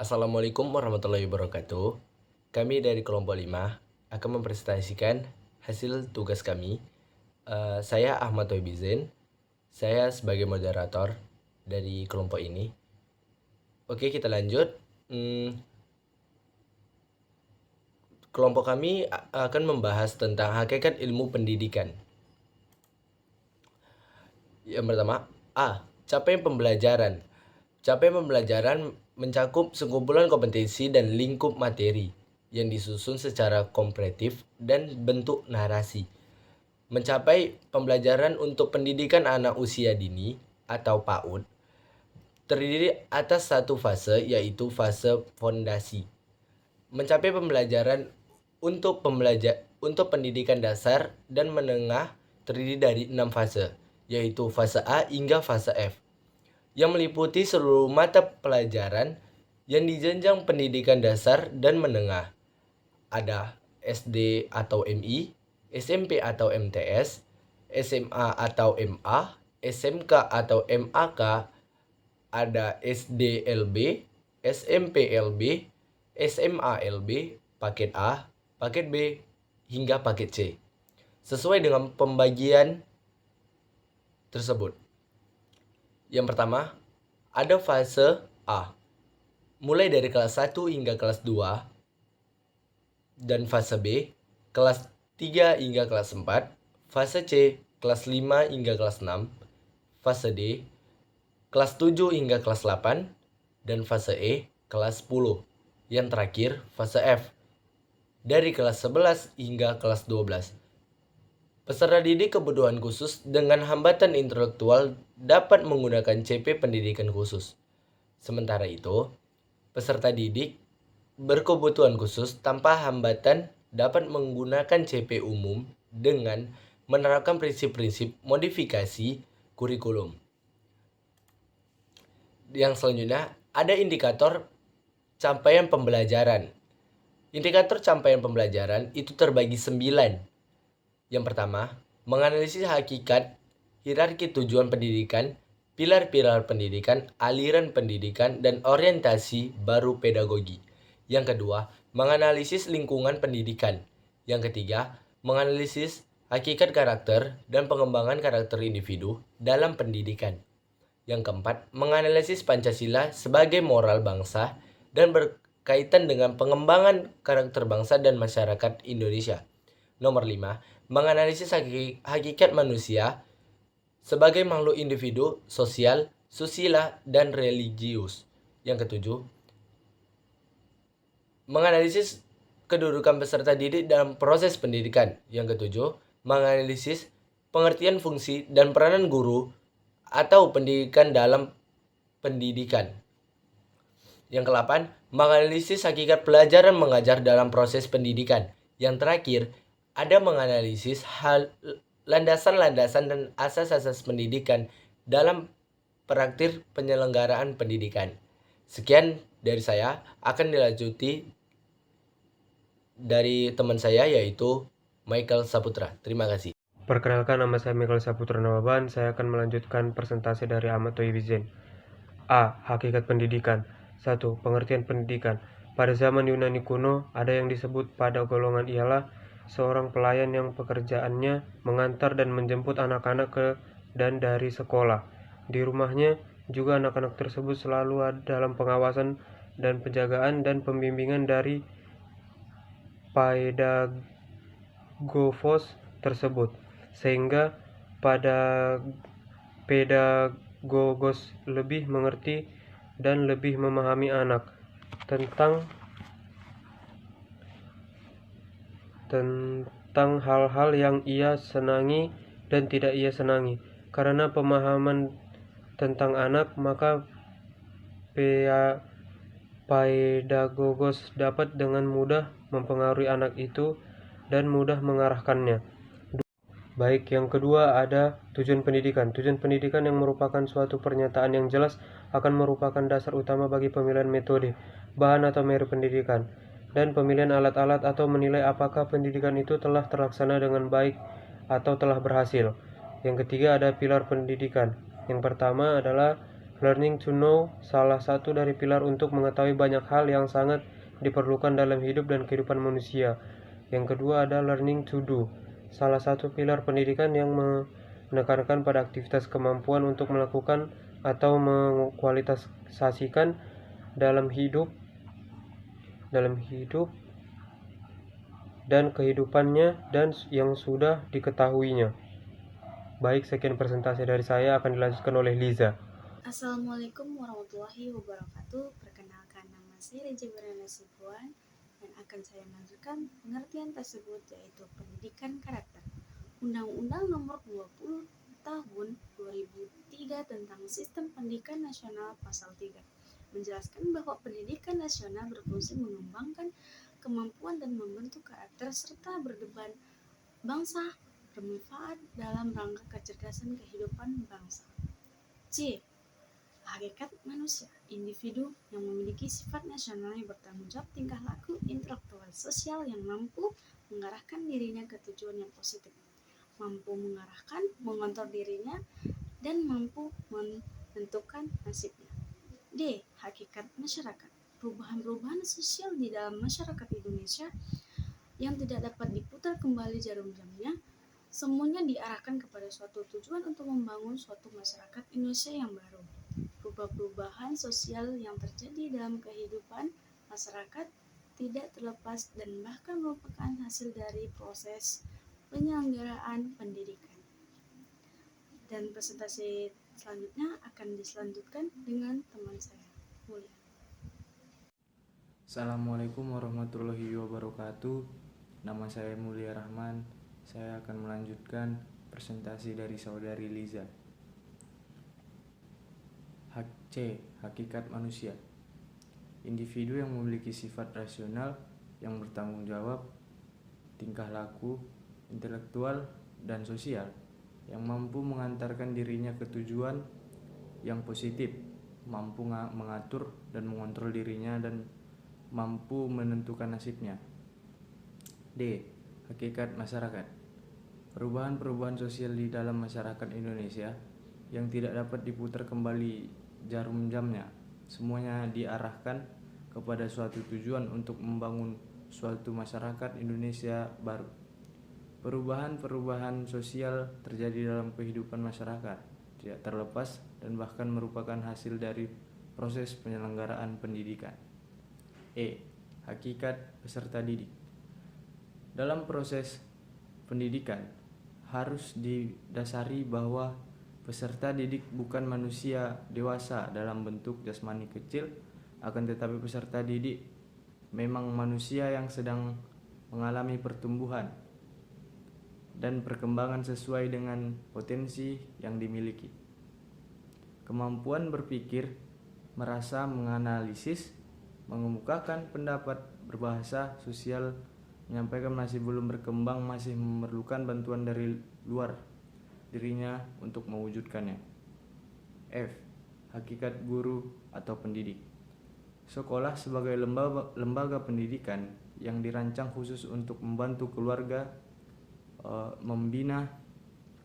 Assalamualaikum warahmatullahi wabarakatuh. Kami dari kelompok 5 akan mempresentasikan hasil tugas kami. Saya Ahmad Toibizin. Saya sebagai moderator dari kelompok ini. Oke, kita lanjut. Kelompok kami akan membahas tentang hakikat ilmu pendidikan. Yang pertama, capaian pembelajaran. Capaian pembelajaran mencakup sekumpulan kompetensi dan lingkup materi yang disusun secara komprehensif dan bentuk narasi. Mencapai pembelajaran untuk pendidikan anak usia dini atau PAUD terdiri atas satu fase, yaitu fase fondasi. Mencapai pembelajaran untuk pendidikan dasar dan menengah terdiri dari 6 fase, yaitu fase A hingga fase F, yang meliputi seluruh mata pelajaran yang di jenjang pendidikan dasar dan menengah. Ada SD atau MI, SMP atau MTS, SMA atau MA, SMK atau MAK, ada SDLB, SMPLB, SMALB, paket A, paket B, hingga paket C, sesuai dengan pembagian tersebut. Yang pertama, ada fase A, mulai dari kelas 1 hingga kelas 2, dan fase B, kelas 3 hingga kelas 4, fase C, kelas 5 hingga kelas 6, fase D, kelas 7 hingga kelas 8, dan fase E, kelas 10. Yang terakhir, fase F, dari kelas 11 hingga kelas 12. Peserta didik kebutuhan khusus dengan hambatan intelektual dapat menggunakan CP pendidikan khusus. Sementara itu, peserta didik berkebutuhan khusus tanpa hambatan dapat menggunakan CP umum dengan menerapkan prinsip-prinsip modifikasi kurikulum. Yang selanjutnya, ada indikator capaian pembelajaran. Indikator capaian pembelajaran itu terbagi 9. Yang pertama, menganalisis hakikat, hierarki tujuan pendidikan, pilar-pilar pendidikan, aliran pendidikan, dan orientasi baru pedagogi. Yang kedua, menganalisis lingkungan pendidikan. Yang ketiga, menganalisis hakikat karakter dan pengembangan karakter individu dalam pendidikan. Yang keempat, menganalisis Pancasila sebagai moral bangsa dan berkaitan dengan pengembangan karakter bangsa dan masyarakat Indonesia. Nomor 5, menganalisis hakikat manusia sebagai makhluk individu, sosial, susila, dan religius. Yang ketujuh, menganalisis kedudukan peserta didik dalam proses pendidikan. Yang ketujuh, menganalisis pengertian fungsi dan peranan guru atau pendidikan dalam pendidikan. Yang ke-8, menganalisis hakikat pelajaran mengajar dalam proses pendidikan. Yang terakhir, ada menganalisis landasan-landasan dan asas-asas pendidikan dalam praktik penyelenggaraan pendidikan. Sekian dari saya, akan dilanjuti dari teman saya yaitu Michael Saputra. Terima kasih. Perkenalkan, nama saya Michael Saputra Nawaban. Saya akan melanjutkan presentasi dari Ahmad Toibizin. A. Hakikat pendidikan. 1. Pengertian pendidikan. Pada zaman Yunani kuno, ada yang disebut pada golongan ialah seorang pelayan yang pekerjaannya mengantar dan menjemput anak-anak ke dan dari sekolah. Di rumahnya juga anak-anak tersebut selalu ada dalam pengawasan dan penjagaan dan pembimbingan dari pedagogos tersebut, sehingga pada pedagogos lebih mengerti dan lebih memahami anak tentang hal-hal yang ia senangi dan tidak ia senangi. Karena pemahaman tentang anak, maka pedagogos dapat dengan mudah mempengaruhi anak itu dan mudah mengarahkannya. Baik, yang kedua ada tujuan pendidikan. Tujuan pendidikan yang merupakan suatu pernyataan yang jelas akan merupakan dasar utama bagi pemilihan metode, bahan atau materi pendidikan, dan pemilihan alat-alat atau menilai apakah pendidikan itu telah terlaksana dengan baik atau telah berhasil. Yang ketiga ada pilar pendidikan. Yang pertama adalah Learning to know salah satu dari pilar untuk mengetahui banyak hal yang sangat diperlukan dalam hidup dan kehidupan manusia. Yang kedua ada learning to do, salah satu pilar pendidikan yang menekankan pada aktivitas kemampuan untuk melakukan atau mengkualitasasikan dalam hidup dan kehidupannya dan yang sudah diketahuinya. Baik, sekian presentasi dari saya, akan dilanjutkan oleh Liza. Assalamualaikum warahmatullahi wabarakatuh. Perkenalkan, nama saya Reja Berana Sibuan dan akan saya lanjutkan pengertian tersebut, yaitu pendidikan karakter. Undang-Undang Nomor 20 Tahun 2003 tentang Sistem Pendidikan Nasional Pasal 3 menjelaskan bahwa pendidikan nasional berfungsi mengembangkan kemampuan dan membentuk karakter serta berdeban bangsa bermanfaat dalam rangka kecerdasan kehidupan bangsa. C. Hakikat manusia, individu yang memiliki sifat nasional yang bertanggung jawab, tingkah laku intelektual sosial yang mampu mengarahkan dirinya ke tujuan yang positif, mampu mengontrol dirinya, dan mampu menentukan nasibnya. D. Hakikat masyarakat, perubahan-perubahan sosial di dalam masyarakat Indonesia yang tidak dapat diputar kembali jarum jamnya, semuanya diarahkan kepada suatu tujuan untuk membangun suatu masyarakat Indonesia yang baru. Perubahan sosial yang terjadi dalam kehidupan masyarakat tidak terlepas dan bahkan merupakan hasil dari proses penyelenggaraan pendidikan. Dan presentasi selanjutnya akan diselanjutkan dengan teman saya, Mulia. Assalamualaikum warahmatullahi wabarakatuh. Nama saya Mulia Rahman. Saya akan melanjutkan presentasi dari saudari Liza. C. Hakikat manusia, individu yang memiliki sifat rasional yang bertanggung jawab, tingkah laku intelektual dan sosial yang mampu mengantarkan dirinya ke tujuan yang positif, mampu mengatur dan mengontrol dirinya, dan mampu menentukan nasibnya. D. Hakikat masyarakat, perubahan-perubahan sosial di dalam masyarakat Indonesia yang tidak dapat diputar kembali jarum jamnya, semuanya diarahkan kepada suatu tujuan untuk membangun suatu masyarakat Indonesia baru. Perubahan-perubahan sosial terjadi dalam kehidupan masyarakat, tidak terlepas dan bahkan merupakan hasil dari proses penyelenggaraan pendidikan. E. Hakikat peserta didik, dalam proses pendidikan harus didasari bahwa peserta didik bukan manusia dewasa dalam bentuk jasmani kecil, akan tetapi peserta didik memang manusia yang sedang mengalami pertumbuhan dan perkembangan sesuai dengan potensi yang dimiliki. Kemampuan berpikir, merasa, menganalisis, mengemukakan pendapat, berbahasa, sosial, menyampaikan masih belum berkembang, masih memerlukan bantuan dari luar dirinya untuk mewujudkannya. F. Hakikat guru atau pendidik, sekolah sebagai lembaga pendidikan yang dirancang khusus untuk membantu keluarga membina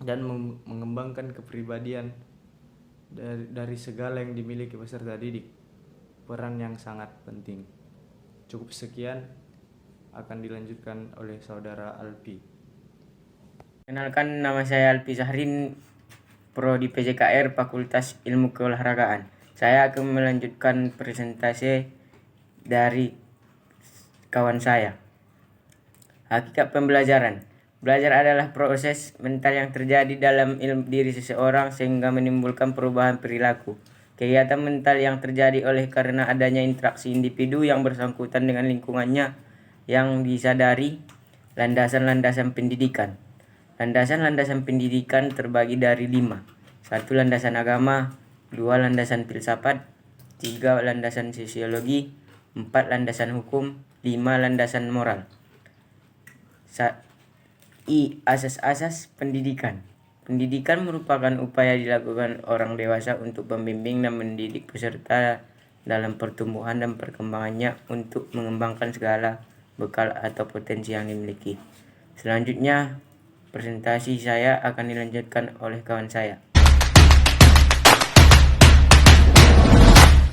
dan mengembangkan kepribadian dari segala yang dimiliki peserta didik, peran yang sangat penting. Cukup sekian, akan dilanjutkan oleh saudara Alpi. Kenalkan, nama saya Alpi Zahrin, Prodi PJKR Fakultas Ilmu Keolahragaan. Saya akan melanjutkan presentasi dari kawan saya. Hakikat pembelajaran. Belajar adalah proses mental yang terjadi dalam diri seseorang sehingga menimbulkan perubahan perilaku. Kegiatan mental yang terjadi oleh karena adanya interaksi individu yang bersangkutan dengan lingkungannya yang disadari. Landasan-landasan pendidikan. Landasan-landasan pendidikan terbagi dari 5. 1. Landasan agama, 2. Landasan filsafat, 3. Landasan sosiologi, 4. Landasan hukum, 5. Landasan moral. I. Asas-asas pendidikan. Pendidikan merupakan upaya dilakukan orang dewasa untuk membimbing dan mendidik peserta dalam pertumbuhan dan perkembangannya untuk mengembangkan segala bekal atau potensi yang dimiliki. Selanjutnya, presentasi saya akan dilanjutkan oleh kawan saya.